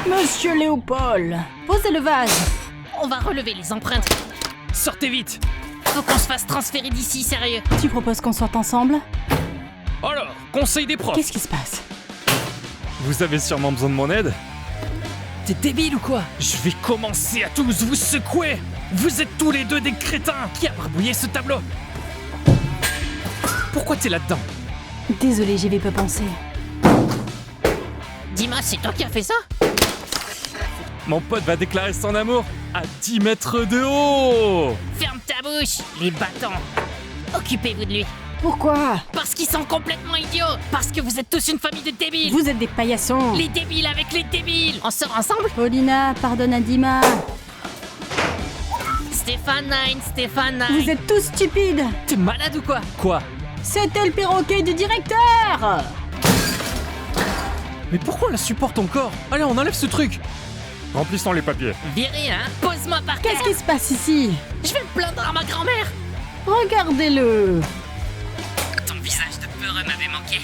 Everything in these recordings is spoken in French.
Monsieur Léopold, posez le vase. On va relever les empreintes. Sortez vite. Faut qu'on se fasse transférer d'ici, sérieux. Tu proposes qu'on sorte ensemble? Alors, conseil des profs. Qu'est-ce qui se passe? Vous avez sûrement besoin de mon aide? T'es débile ou quoi? Je vais commencer à tous vous secouer. Vous êtes tous les deux des crétins. Qui a barbouillé ce tableau? Pourquoi t'es là-dedans? Désolé, j'y avais pas pensé. Dima, c'est toi qui as fait ça? Mon pote va déclarer son amour à 10 mètres de haut. Ferme ta bouche, les bâtons. Occupez-vous de lui. Pourquoi? Parce qu'ils sont complètement idiots. Parce que vous êtes tous une famille de débiles. Vous êtes des paillassons. Les débiles avec les débiles. On sort ensemble? Paulina, pardonne à Dima. Stéphane Nine. Vous êtes tous stupides. T'es malade ou quoi? Quoi? C'était le perroquet du directeur. Mais pourquoi on la supporte encore? Allez, on enlève ce truc. Remplissons les papiers. Viré, hein? Pose-moi par terre. Qu'est-ce qui se passe ici? Je vais me plaindre à ma grand-mère. Regardez-le. Ton visage de peureux m'avait manqué.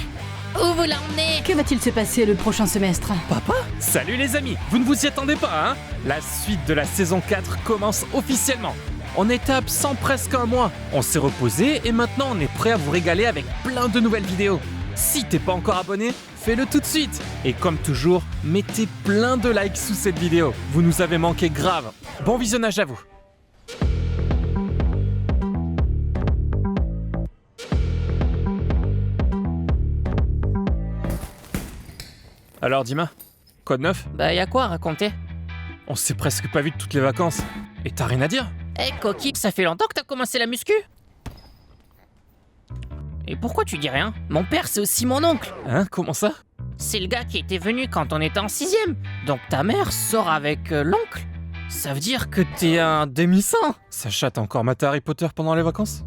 Où vous l'emmenez? Que va-t-il se passer le prochain semestre? Papa? Salut les amis. Vous ne vous y attendez pas, hein? La suite de la saison 4 commence officiellement. On était absent presque un mois. On s'est reposé et maintenant on est prêt à vous régaler avec plein de nouvelles vidéos. Si t'es pas encore abonné, fais-le tout de suite. Et comme toujours, mettez plein de likes sous cette vidéo. Vous nous avez manqué grave. Bon visionnage à vous. Alors Dima, quoi de neuf? Bah y'a quoi à raconter? On s'est presque pas vu de toutes les vacances. Et t'as rien à dire? Eh Coquille, ça fait longtemps que t'as commencé la muscu? Et pourquoi tu dis rien? Mon père, c'est aussi mon oncle. Hein? Comment ça? C'est le gars qui était venu quand on était en 6ème. Donc ta mère sort avec l'oncle. Ça veut dire que t'es un demi-saint? Sacha, t'as encore maté Harry Potter pendant les vacances?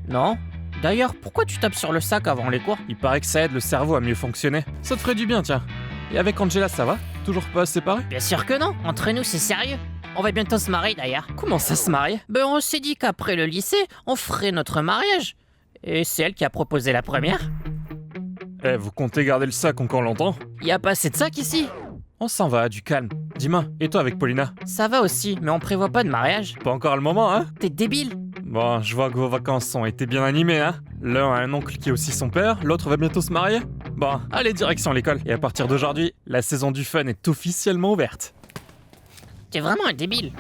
Non. D'ailleurs, pourquoi tu tapes sur le sac avant les cours? Il paraît que ça aide le cerveau à mieux fonctionner. Ça te ferait du bien, tiens. Et avec Angela, ça va? Toujours pas séparés? Bien sûr que non. Entre nous, c'est sérieux. On va bientôt se marier d'ailleurs. Comment ça se marie? Ben on s'est dit qu'après le lycée, on ferait notre mariage. Et c'est elle qui a proposé la première. Eh, vous comptez garder le sac encore longtemps? Y a pas assez de sac ici. On s'en va, du calme. Dima, et toi avec Paulina? Ça va aussi, mais on prévoit pas de mariage. Pas encore le moment, hein? T'es débile. Bon, je vois que vos vacances ont été bien animées, hein? L'un a un oncle qui est aussi son père, l'autre va bientôt se marier. Bon, allez, direction l'école. Et à partir d'aujourd'hui, la saison du fun est officiellement ouverte. T'es vraiment un débile.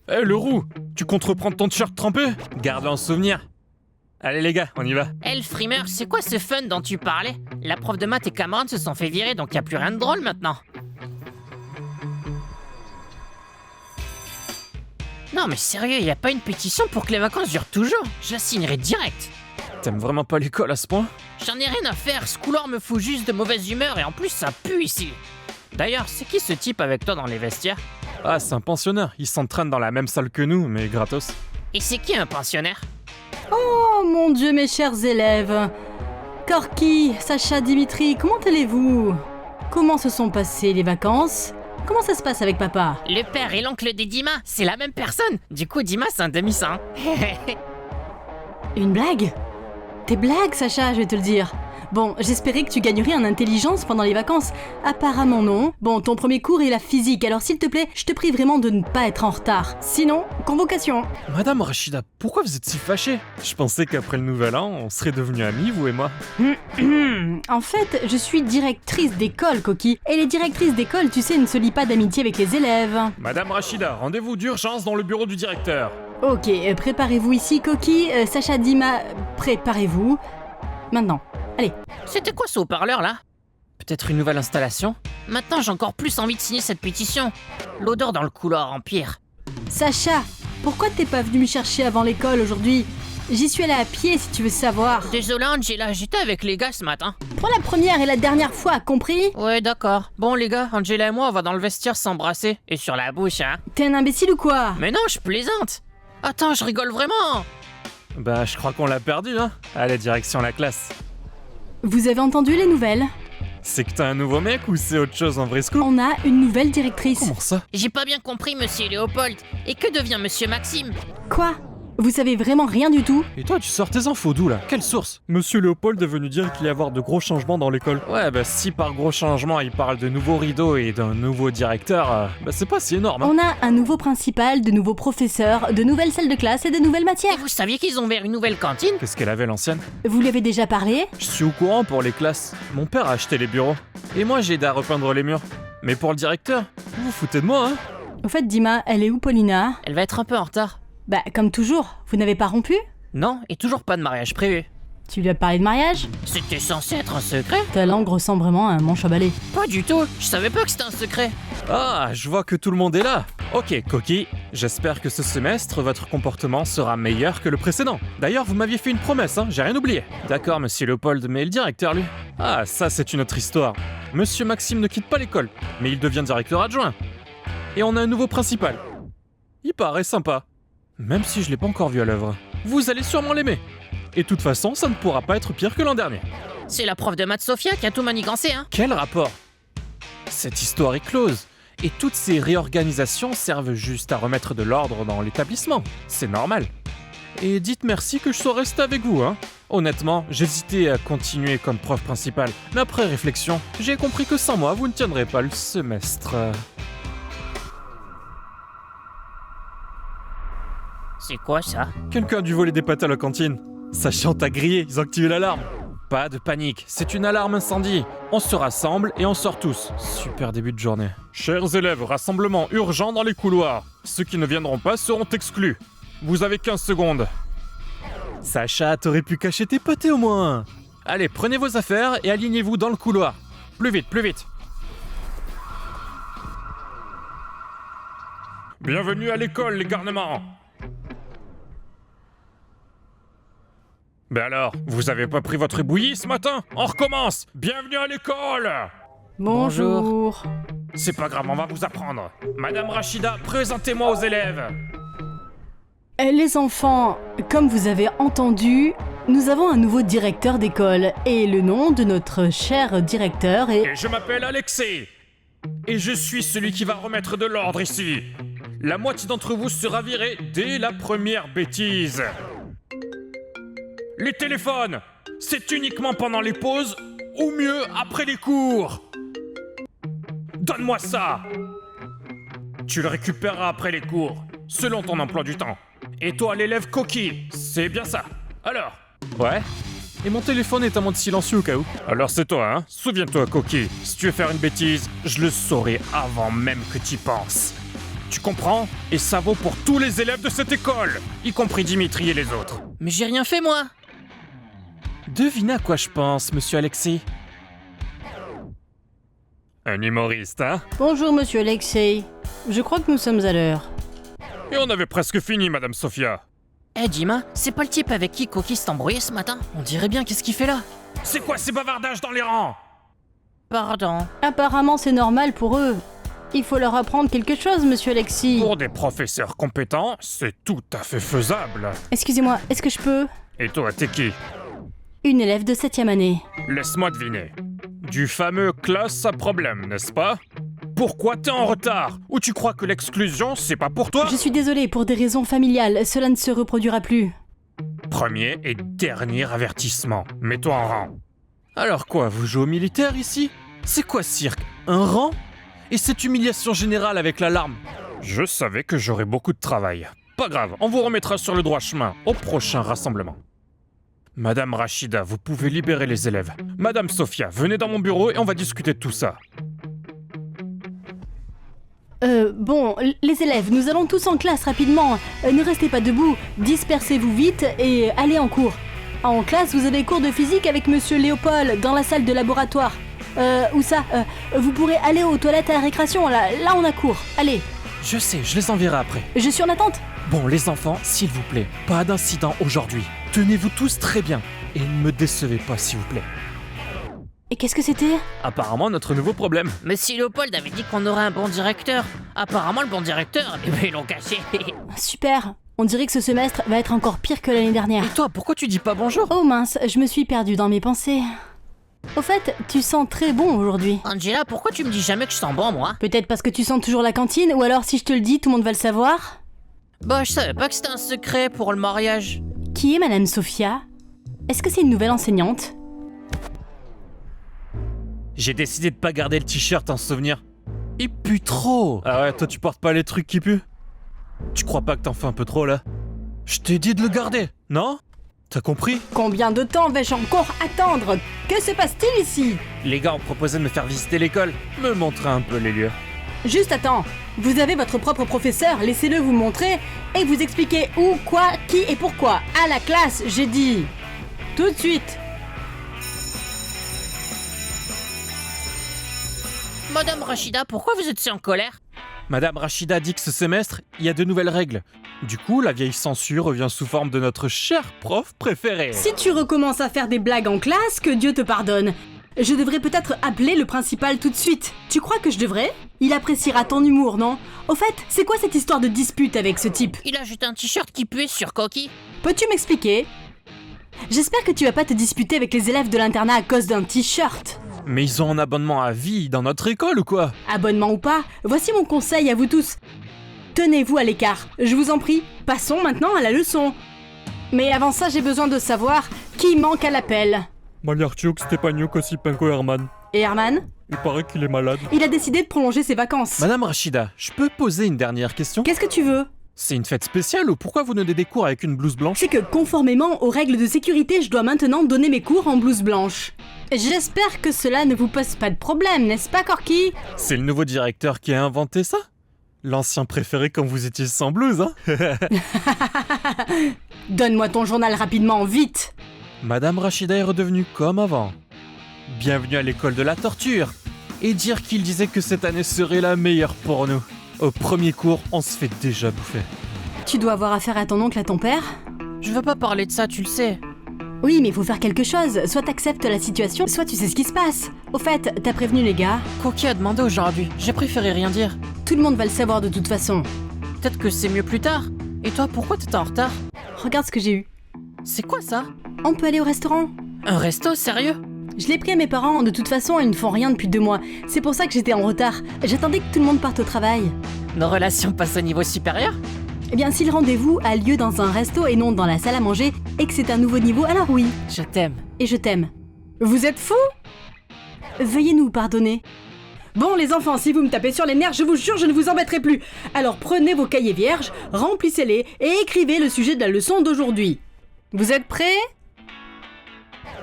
Eh, le roux! Tu comptes reprendre ton t-shirt trempé? Garde-le en souvenir. Allez les gars, on y va. Eh le frimeur, c'est quoi ce fun dont tu parlais? La prof de maths et camarades se sont fait virer, donc y a plus rien de drôle maintenant. Non mais sérieux, y a pas une pétition pour que les vacances durent toujours? Je la signerai direct. T'aimes vraiment pas l'école à ce point? J'en ai rien à faire, ce couloir me fout juste de mauvaise humeur et en plus ça pue ici. D'ailleurs, c'est qui ce type avec toi dans les vestiaires? Ah, c'est un pensionnaire. Il s'entraîne dans la même salle que nous, mais gratos. Et c'est qui un pensionnaire? Oh mon Dieu, mes chers élèves. Corky, Sacha, Dimitri, comment allez-vous? Comment se sont passées les vacances? Comment ça se passe avec papa? Le père et l'oncle de Dima, c'est la même personne. Du coup, Dima, c'est un demi-saint. Une blague? Tes blagues, Sacha, je vais te le dire. Bon, j'espérais que tu gagnerais en intelligence pendant les vacances. Apparemment non. Bon, ton premier cours est la physique, alors s'il te plaît, je te prie vraiment de ne pas être en retard. Sinon, convocation. Madame Rachida, pourquoi vous êtes si fâchée? Je pensais qu'après le nouvel an, on serait devenus amis, vous et moi. En fait, je suis directrice d'école, Coquille. Et les directrices d'école, tu sais, ne se lient pas d'amitié avec les élèves. Madame Rachida, rendez-vous d'urgence dans le bureau du directeur. Ok, préparez-vous ici, Coquille. Sacha, Dima, préparez-vous. Maintenant. Allez. C'était quoi ce haut-parleur là? Peut-être une nouvelle installation? Maintenant j'ai encore plus envie de signer cette pétition. L'odeur dans le couloir empire. Sacha, pourquoi t'es pas venu me chercher avant l'école aujourd'hui? J'y suis allée à pied si tu veux savoir. Désolé Angela, j'étais avec les gars ce matin. Pour la première et la dernière fois, compris? Ouais d'accord. Bon les gars, Angela et moi on va dans le vestiaire s'embrasser. Et sur la bouche hein. T'es un imbécile ou quoi? Mais non, je plaisante. Attends, je rigole vraiment. Bah, je crois qu'on l'a perdu, hein. Allez, direction la classe. Vous avez entendu les nouvelles? C'est que t'as un nouveau mec ou c'est autre chose en vrai scoop? On a une nouvelle directrice. Comment ça? J'ai pas bien compris monsieur Léopold. Et que devient monsieur Maxime? Quoi? Vous savez vraiment rien du tout? Et toi, tu sors tes infos d'où là? Quelle source? Monsieur Léopold est venu dire qu'il allait y avoir de gros changements dans l'école. Ouais, bah si par gros changements il parle de nouveaux rideaux et d'un nouveau directeur, bah c'est pas si énorme. On a un nouveau principal, de nouveaux professeurs, de nouvelles salles de classe et de nouvelles matières. Et vous saviez qu'ils ont ouvert une nouvelle cantine? Qu'est-ce qu'elle avait l'ancienne? Vous lui avez déjà parlé? Je suis au courant pour les classes. Mon père a acheté les bureaux. Et moi j'ai aidé à repeindre les murs. Mais pour le directeur, vous vous foutez de moi, hein? Au fait, Dima, elle est où, Paulina? Elle va être un peu en retard. Bah, comme toujours, vous n'avez pas rompu? Non, et toujours pas de mariage prévu. Tu lui as parlé de mariage? C'était censé être un secret? Ta langue ressemble vraiment à un manche à balai. Pas du tout, je savais pas que c'était un secret. Ah, je vois que tout le monde est là. Ok, Coquille, j'espère que ce semestre, votre comportement sera meilleur que le précédent. D'ailleurs, vous m'aviez fait une promesse, hein, j'ai rien oublié. D'accord, monsieur Léopold, mais le directeur, lui? Ah, ça, c'est une autre histoire. Monsieur Maxime ne quitte pas l'école, mais il devient directeur adjoint. Et on a un nouveau principal. Il paraît sympa. Même si je l'ai pas encore vu à l'œuvre. Vous allez sûrement l'aimer. Et de toute façon, ça ne pourra pas être pire que l'an dernier. C'est la prof de maths Sophia qui a tout manigancé, hein. Quel rapport? Cette histoire est close. Et toutes ces réorganisations servent juste à remettre de l'ordre dans l'établissement. C'est normal. Et dites merci que je sois resté avec vous, hein. Honnêtement, j'hésitais à continuer comme prof principal. Mais après réflexion, j'ai compris que sans moi, vous ne tiendrez pas le semestre. C'est quoi ça? Quelqu'un a dû voler des pâtes à la cantine. Ça chante à griller, ils ont activé l'alarme. Pas de panique, c'est une alarme incendie. On se rassemble et on sort tous. Super début de journée. Chers élèves, rassemblement urgent dans les couloirs. Ceux qui ne viendront pas seront exclus. Vous avez 15 secondes. Sacha, t'aurais pu cacher tes pâtés au moins. Allez, prenez vos affaires et alignez-vous dans le couloir. Plus vite, plus vite. Bienvenue à l'école, les garnements. Ben alors, vous avez pas pris votre bouillie ce matin? On recommence! Bienvenue à l'école! Bonjour. C'est pas grave, on va vous apprendre. Madame Rachida, présentez-moi aux élèves. Les enfants, comme vous avez entendu, nous avons un nouveau directeur d'école. Et le nom de notre cher directeur est... Et je m'appelle Alexei. Et je suis celui qui va remettre de l'ordre ici. La moitié d'entre vous sera virée dès la première bêtise. Les téléphones, c'est uniquement pendant les pauses, ou mieux après les cours. Donne-moi ça. Tu le récupéreras après les cours, selon ton emploi du temps. Et toi, l'élève coquille, c'est bien ça. Alors? Ouais. Et mon téléphone est en mode silencieux au cas où. Alors c'est toi, hein? Souviens-toi, coquille, si tu veux faire une bêtise, je le saurai avant même que tu y penses. Tu comprends? Et ça vaut pour tous les élèves de cette école, y compris Dimitri et les autres. Mais j'ai rien fait, moi. Devinez à quoi je pense, monsieur Alexei. Un humoriste, hein? Bonjour, monsieur Alexei. Je crois que nous sommes à l'heure. Et on avait presque fini, madame Sophia. Eh Dima, c'est pas le type avec qui Coquille s'est embrouillé ce matin? On dirait bien, qu'est-ce qu'il fait là? C'est quoi ces bavardages dans les rangs? Pardon. Apparemment, c'est normal pour eux. Il faut leur apprendre quelque chose, monsieur Alexei. Pour des professeurs compétents, c'est tout à fait faisable. Excusez-moi, est-ce que je peux? Et toi, t'es qui? Une élève de 7e année. Laisse-moi deviner. Du fameux classe à problème, n'est-ce pas? Pourquoi t'es en retard? Ou tu crois que l'exclusion, c'est pas pour toi? Je suis désolée, pour des raisons familiales, cela ne se reproduira plus. Premier et dernier avertissement. Mets-toi en rang. Alors quoi, vous jouez au militaire ici? C'est quoi ce cirque? Un rang? Et cette humiliation générale avec l'alarme? Je savais que j'aurais beaucoup de travail. Pas grave, on vous remettra sur le droit chemin au prochain rassemblement. Madame Rachida, vous pouvez libérer les élèves. Madame Sophia, venez dans mon bureau et on va discuter de tout ça. Bon, les élèves, nous allons tous en classe rapidement. Ne restez pas debout, dispersez-vous vite et allez en cours. En classe, vous avez cours de physique avec monsieur Léopold dans la salle de laboratoire. Où ça? Vous pourrez aller aux toilettes à la récréation, là on a cours. Allez. Je sais, je les enverrai après. Je suis en attente. Bon, les enfants, s'il vous plaît, pas d'incident aujourd'hui. Tenez-vous tous très bien et ne me décevez pas, s'il vous plaît. Et qu'est-ce que c'était? Apparemment, notre nouveau problème. Monsieur Léopold avait dit qu'on aurait un bon directeur. Apparemment, le bon directeur, eh ben, ils l'ont caché. Super. On dirait que ce semestre va être encore pire que l'année dernière. Et toi, pourquoi tu dis pas bonjour? Oh mince, je me suis perdue dans mes pensées. Au fait, tu sens très bon aujourd'hui. Angela, pourquoi tu me dis jamais que je sens bon, moi? Peut-être parce que tu sens toujours la cantine, ou alors si je te le dis, tout le monde va le savoir? Bah, je savais pas que c'était un secret pour le mariage. Qui est Madame Sophia? Est-ce que c'est une nouvelle enseignante? J'ai décidé de pas garder le t-shirt en souvenir. Il pue trop. Ah ouais, toi tu portes pas les trucs qui puent? Tu crois pas que t'en fais un peu trop là? Je t'ai dit de le garder, non? T'as compris? Combien de temps vais-je encore attendre? Que se passe-t-il ici? Les gars ont proposé de me faire visiter l'école, me montrer un peu les lieux. Juste attends, vous avez votre propre professeur, laissez-le vous montrer et vous expliquer où, quoi, qui et pourquoi. À la classe, j'ai dit. Tout de suite. Madame Rachida, pourquoi vous êtes si en colère? Madame Rachida dit que ce semestre, il y a de nouvelles règles. Du coup, la vieille censure revient sous forme de notre cher prof préféré. Si tu recommences à faire des blagues en classe, que Dieu te pardonne. Je devrais peut-être appeler le principal tout de suite. Tu crois que je devrais? Il appréciera ton humour, non? Au fait, c'est quoi cette histoire de dispute avec ce type? Il a jeté un t-shirt qui puait sur Coquille. Peux-tu m'expliquer? J'espère que tu vas pas te disputer avec les élèves de l'internat à cause d'un t-shirt. Mais ils ont un abonnement à vie dans notre école ou quoi? Abonnement ou pas, voici mon conseil à vous tous. Tenez-vous à l'écart, je vous en prie. Passons maintenant à la leçon. Mais avant ça, j'ai besoin de savoir qui manque à l'appel. Maliarciuk, Stepaniuk, Osipenko, Herman. Et Herman? Il paraît qu'il est malade. Il a décidé de prolonger ses vacances. Madame Rachida, je peux poser une dernière question? Qu'est-ce que tu veux? C'est une fête spéciale ou pourquoi vous donnez des cours avec une blouse blanche? C'est que conformément aux règles de sécurité, je dois maintenant donner mes cours en blouse blanche. J'espère que cela ne vous pose pas de problème, n'est-ce pas, Corky? C'est le nouveau directeur qui a inventé ça? L'ancien préféré quand vous étiez sans blouse, hein? Donne-moi ton journal rapidement, vite! Madame Rachida est redevenue comme avant. Bienvenue à l'école de la torture. Et dire qu'il disait que cette année serait la meilleure pour nous. Au premier cours, on se fait déjà bouffer. Tu dois avoir affaire à ton oncle, à ton père? Je veux pas parler de ça, tu le sais. Oui, mais il faut faire quelque chose. Soit t'acceptes la situation, soit tu sais ce qui se passe. Au fait, t'as prévenu les gars? Coquille a demandé aujourd'hui, j'ai préféré rien dire. Tout le monde va le savoir de toute façon. Peut-être que c'est mieux plus tard. Et toi, pourquoi t'étais en retard? Regarde ce que j'ai eu. C'est quoi ça? On peut aller au restaurant? Un resto, sérieux? Je l'ai pris à mes parents, de toute façon ils ne font rien depuis 2 mois. C'est pour ça que j'étais en retard. J'attendais que tout le monde parte au travail. Nos relations passent au niveau supérieur? Eh bien si le rendez-vous a lieu dans un resto et non dans la salle à manger, et que c'est un nouveau niveau, alors oui. Je t'aime. Et je t'aime. Vous êtes fous? Veuillez nous pardonner. Bon les enfants, si vous me tapez sur les nerfs, je vous jure, je ne vous embêterai plus. Alors prenez vos cahiers vierges, remplissez-les et écrivez le sujet de la leçon d'aujourd'hui. Vous êtes prêts?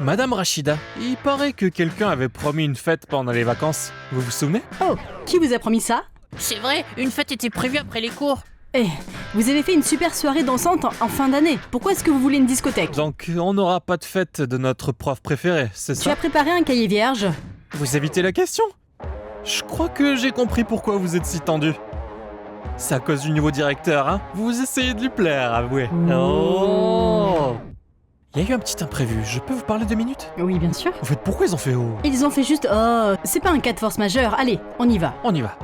Madame Rachida, il paraît que quelqu'un avait promis une fête pendant les vacances. Vous vous souvenez? Oh, qui vous a promis ça? C'est vrai, une fête était prévue après les cours. Eh, vous avez fait une super soirée dansante en fin d'année. Pourquoi est-ce que vous voulez une discothèque? Donc on n'aura pas de fête de notre prof préféré, c'est Tu ça? as préparé un cahier vierge? Vous évitez la question? Je crois que j'ai compris pourquoi vous êtes si tendu. C'est à cause du nouveau directeur, hein? Vous essayez de lui plaire, avouez. Oh! Il y a eu un petit imprévu, je peux vous parler 2 minutes? Oui, bien sûr. En fait, pourquoi ils ont fait oh? Ils ont fait juste oh, c'est pas un cas de force majeure. Allez, on y va. On y va.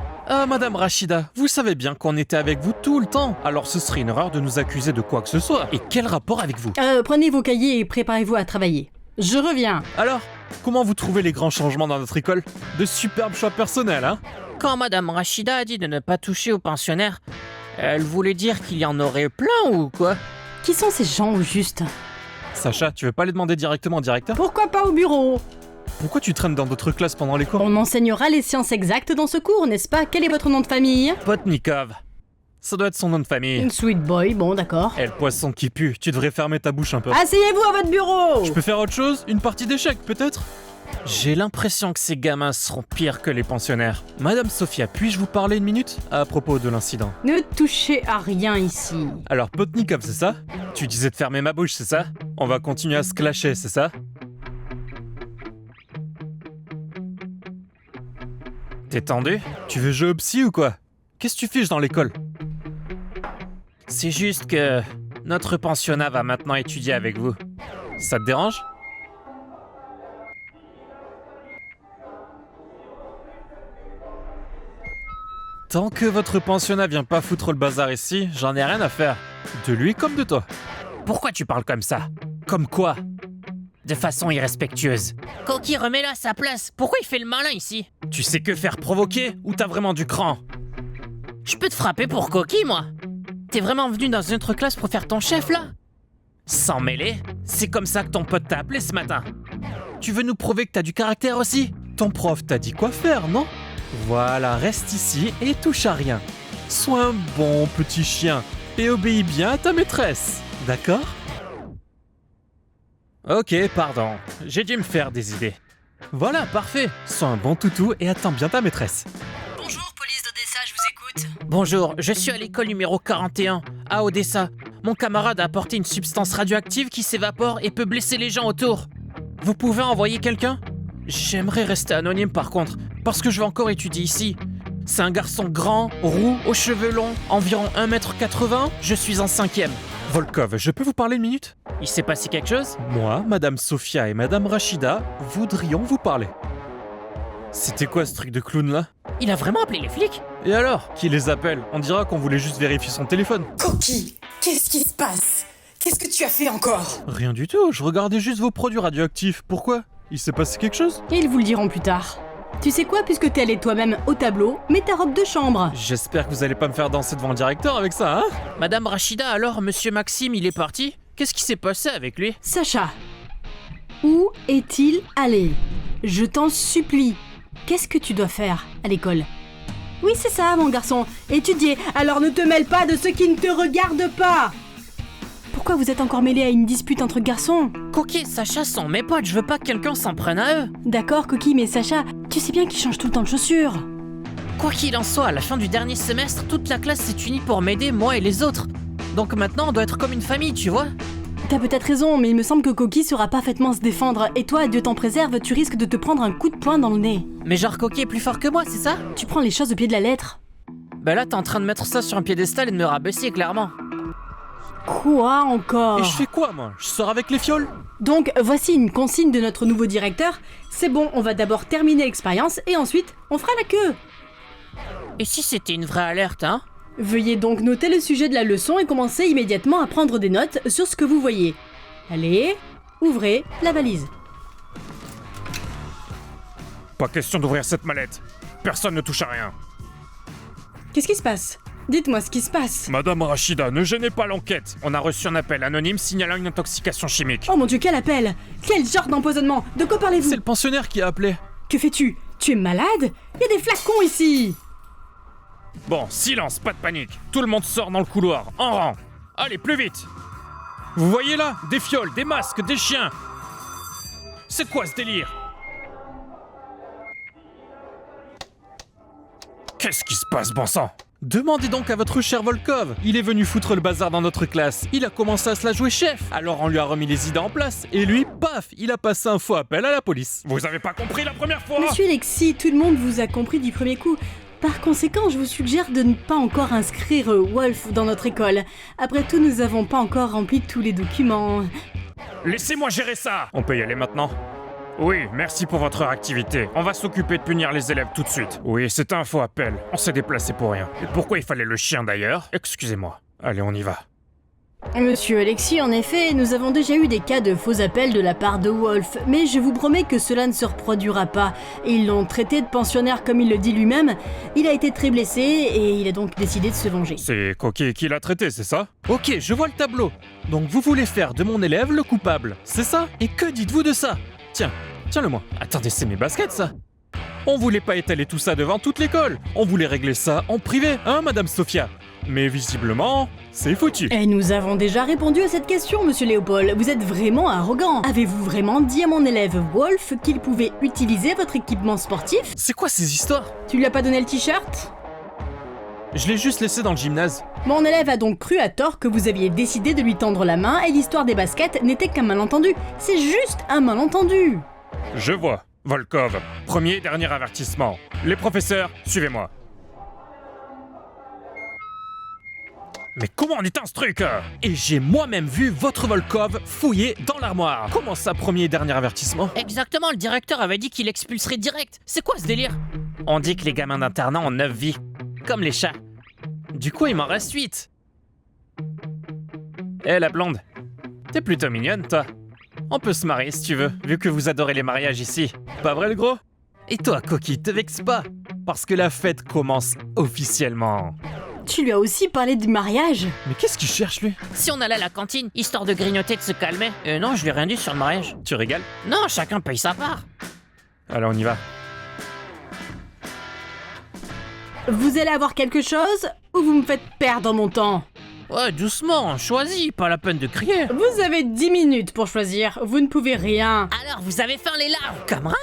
Madame Rachida, vous savez bien qu'on était avec vous tout le temps, alors ce serait une erreur de nous accuser de quoi que ce soit. Et quel rapport avec vous? Prenez vos cahiers et préparez-vous à travailler. Je reviens. Alors, comment vous trouvez les grands changements dans notre école? De superbes choix personnels, hein? Quand Madame Rachida a dit de ne pas toucher aux pensionnaires, elle voulait dire qu'il y en aurait plein ou quoi? Qui sont ces gens au juste? Sacha, tu veux pas les demander directement au directeur? Pourquoi pas au bureau? Pourquoi tu traînes dans d'autres classes pendant les cours? On enseignera les sciences exactes dans ce cours, n'est-ce pas? Quel est votre nom de famille? Potnikov. Ça doit être son nom de famille. Sweet boy, bon d'accord. Eh, le poisson qui pue, tu devrais fermer ta bouche un peu. Asseyez-vous à votre bureau! Je peux faire autre chose? Une partie d'échecs, peut-être? J'ai l'impression que ces gamins seront pires que les pensionnaires. Madame Sophia, puis-je vous parler 1 minute à propos de l'incident? Ne touchez à rien ici. Alors, Potnikov, c'est ça? Tu disais de fermer ma bouche, c'est ça? On va continuer à se clasher, c'est ça? T'es tendu? Tu veux jouer au psy ou quoi? Qu'est-ce que tu fiches dans l'école? C'est juste que notre pensionnat va maintenant étudier avec vous. Ça te dérange? Tant que votre pensionnat vient pas foutre le bazar ici, j'en ai rien à faire. De lui comme de toi. Pourquoi tu parles comme ça? Comme quoi? De façon irrespectueuse. Coquille, remets-le à sa place. Pourquoi il fait le malin ici? Tu sais que faire provoquer ou t'as vraiment du cran? Je peux te frapper pour Coquille, moi? T'es vraiment venu dans une autre classe pour faire ton chef, là? Sans mêler, c'est comme ça que ton pote t'a appelé ce matin. Tu veux nous prouver que t'as du caractère aussi? Ton prof t'a dit quoi faire, non? Voilà, reste ici et touche à rien. Sois un bon petit chien et obéis bien à ta maîtresse, d'accord? Ok, pardon, j'ai dû me faire des idées. Voilà, parfait. Sois un bon toutou et attends bien ta maîtresse. Bonjour, police d'Odessa, je vous écoute. Bonjour, je suis à l'école numéro 41, à Odessa. Mon camarade a apporté une substance radioactive qui s'évapore et peut blesser les gens autour. Vous pouvez envoyer quelqu'un? J'aimerais rester anonyme par contre, parce que je vais encore étudier ici. C'est un garçon grand, roux, aux cheveux longs, environ 1m80, je suis en 5e. Volkov, je peux vous parler une minute? Il s'est passé quelque chose? Moi, Madame Sofia et Madame Rachida voudrions vous parler. C'était quoi ce truc de clown là? Il a vraiment appelé les flics? Et alors? Qui les appelle? On dira qu'on voulait juste vérifier son téléphone. Coquille, qu'est-ce qui se passe? Qu'est-ce que tu as fait encore? Rien du tout, je regardais juste vos produits radioactifs. Pourquoi? Il s'est passé quelque chose? Ils vous le diront plus tard. Tu sais quoi, puisque t'es allé toi-même au tableau, mets ta robe de chambre. J'espère que vous allez pas me faire danser devant le directeur avec ça, hein? Madame Rachida, alors monsieur Maxime, il est parti? Qu'est-ce qui s'est passé avec lui? Sacha, où est-il allé? Je t'en supplie. Qu'est-ce que tu dois faire à l'école? Oui, c'est ça, mon garçon. Étudier. Alors ne te mêle pas de ce qui ne te regarde pas. Pourquoi vous êtes encore mêlé à une dispute entre garçons? Coquille, Sacha sont mes potes, je veux pas que quelqu'un s'en prenne à eux. D'accord, Coquille, mais Sacha, tu sais bien qu'il change tout le temps de chaussures. Quoi qu'il en soit, à la fin du dernier semestre, toute la classe s'est unie pour m'aider, moi et les autres. Donc maintenant, on doit être comme une famille, tu vois? T'as peut-être raison, mais il me semble que Coquille saura parfaitement se défendre. Et toi, Dieu t'en préserve, tu risques de te prendre un coup de poing dans le nez. Mais genre Coquille est plus fort que moi, c'est ça? Tu prends les choses au pied de la lettre. Bah là, t'es en train de mettre ça sur un piédestal et de me rabaisser, clairement. Quoi encore? Et je fais quoi, moi? Je sors avec les fioles? Donc, voici une consigne de notre nouveau directeur. C'est bon, on va d'abord terminer l'expérience et ensuite, on fera la queue. Et si c'était une vraie alerte, hein? Veuillez donc noter le sujet de la leçon et commencer immédiatement à prendre des notes sur ce que vous voyez. Allez, ouvrez la valise. Pas question d'ouvrir cette mallette. Personne ne touche à rien. Qu'est-ce qui se passe? Dites-moi ce qui se passe. Madame Rachida, ne gênez pas l'enquête. On a reçu un appel anonyme signalant une intoxication chimique. Oh mon Dieu, quel appel! Quel genre d'empoisonnement? De quoi parlez-vous? C'est le pensionnaire qui a appelé. Que fais-tu? Tu es malade? Il y a des flacons ici! Bon, silence, pas de panique. Tout le monde sort dans le couloir, en rang. Allez, plus vite. Vous voyez là? Des fioles, des masques, des chiens. C'est quoi ce délire? Qu'est-ce qui se passe, bon sang? Demandez donc à votre cher Volkov. Il est venu foutre le bazar dans notre classe. Il a commencé à se la jouer chef. Alors on lui a remis les idées en place. Et lui, paf, il a passé un faux appel à la police. Vous avez pas compris la première fois? Monsieur Alexis, tout le monde vous a compris du premier coup. Par conséquent, je vous suggère de ne pas encore inscrire Wolf dans notre école. Après tout, nous n'avons pas encore rempli tous les documents. Laissez-moi gérer ça. On peut y aller maintenant? Oui, merci pour votre réactivité. On va s'occuper de punir les élèves tout de suite. Oui, c'est un faux appel. On s'est déplacé pour rien. Et pourquoi il fallait le chien d'ailleurs? Excusez-moi. Allez, on y va. Monsieur Alexis, en effet, nous avons déjà eu des cas de faux appels de la part de Wolf, mais je vous promets que cela ne se reproduira pas. Ils l'ont traité de pensionnaire comme il le dit lui-même. Il a été très blessé et il a donc décidé de se venger. C'est Coquille qui l'a traité, c'est ça? Ok, je vois le tableau. Donc vous voulez faire de mon élève le coupable, c'est ça? Et que dites-vous de ça? Tiens, tiens-le-moi. Attendez, c'est mes baskets, ça. On voulait pas étaler tout ça devant toute l'école. On voulait régler ça en privé, hein, Madame Sofia? Mais visiblement, c'est foutu. Et nous avons déjà répondu à cette question, monsieur Léopold. Vous êtes vraiment arrogant. Avez-vous vraiment dit à mon élève Wolf qu'il pouvait utiliser votre équipement sportif? C'est quoi ces histoires? Tu lui as pas donné le t-shirt? Je l'ai juste laissé dans le gymnase. Mon élève a donc cru à tort que vous aviez décidé de lui tendre la main et l'histoire des baskets n'était qu'un malentendu. C'est juste un malentendu. Je vois. Volkov, premier et dernier avertissement. Les professeurs, suivez-moi. Mais comment on éteint ce truc? Et j'ai moi-même vu votre Volkov fouiller dans l'armoire. Comment ça, premier et dernier avertissement? Exactement, le directeur avait dit qu'il expulserait direct. C'est quoi ce délire? On dit que les gamins d'internat ont 9 vies. Comme les chats. Du coup, il m'en reste 8. Eh, la blonde. T'es plutôt mignonne, toi. On peut se marier si tu veux, vu que vous adorez les mariages ici. Pas vrai, le gros? Et toi, Coquille, te vexe pas. Parce que la fête commence officiellement. Tu lui as aussi parlé du mariage? Mais qu'est-ce qu'il cherche, lui? Si on allait à la cantine, histoire de grignoter, de se calmer. Non, je lui ai rien dit sur le mariage. Tu régales? Non, chacun paye sa part. Allez, on y va. Vous allez avoir quelque chose ou vous me faites perdre mon temps? Ouais, doucement, choisis, pas la peine de crier. Vous avez 10 minutes pour choisir, vous ne pouvez rien. Alors, vous avez faim les larves, Cameron?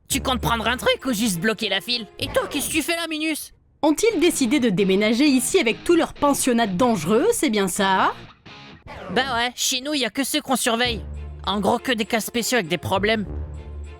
Tu comptes prendre un truc ou juste bloquer la file? Et toi, qu'est-ce que tu fais là, Minus? Ont-ils décidé de déménager ici avec tous leurs pensionnats dangereux, c'est bien ça? Bah ouais, chez nous, y a que ceux qu'on surveille. En gros, que des cas spéciaux avec des problèmes.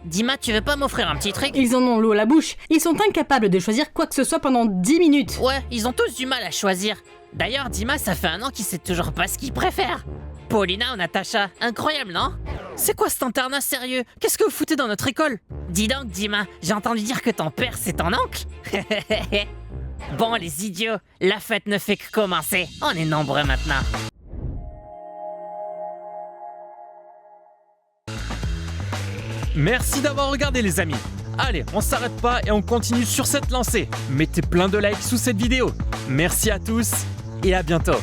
Dima, tu veux pas m'offrir un petit truc? Ils en ont l'eau à la bouche, ils sont incapables de choisir quoi que ce soit pendant 10 minutes. Ouais, ils ont tous du mal à choisir. D'ailleurs, Dima, ça fait 1 an qu'il sait toujours pas ce qu'il préfère. Paulina ou Natacha, incroyable, non? C'est quoi cet internat sérieux? Qu'est-ce que vous foutez dans notre école? Dis donc, Dima, j'ai entendu dire que ton père, c'est ton oncle? Bon, les idiots, la fête ne fait que commencer. On est nombreux maintenant. Merci d'avoir regardé, les amis. Allez, on s'arrête pas et on continue sur cette lancée. Mettez plein de likes sous cette vidéo. Merci à tous et à bientôt.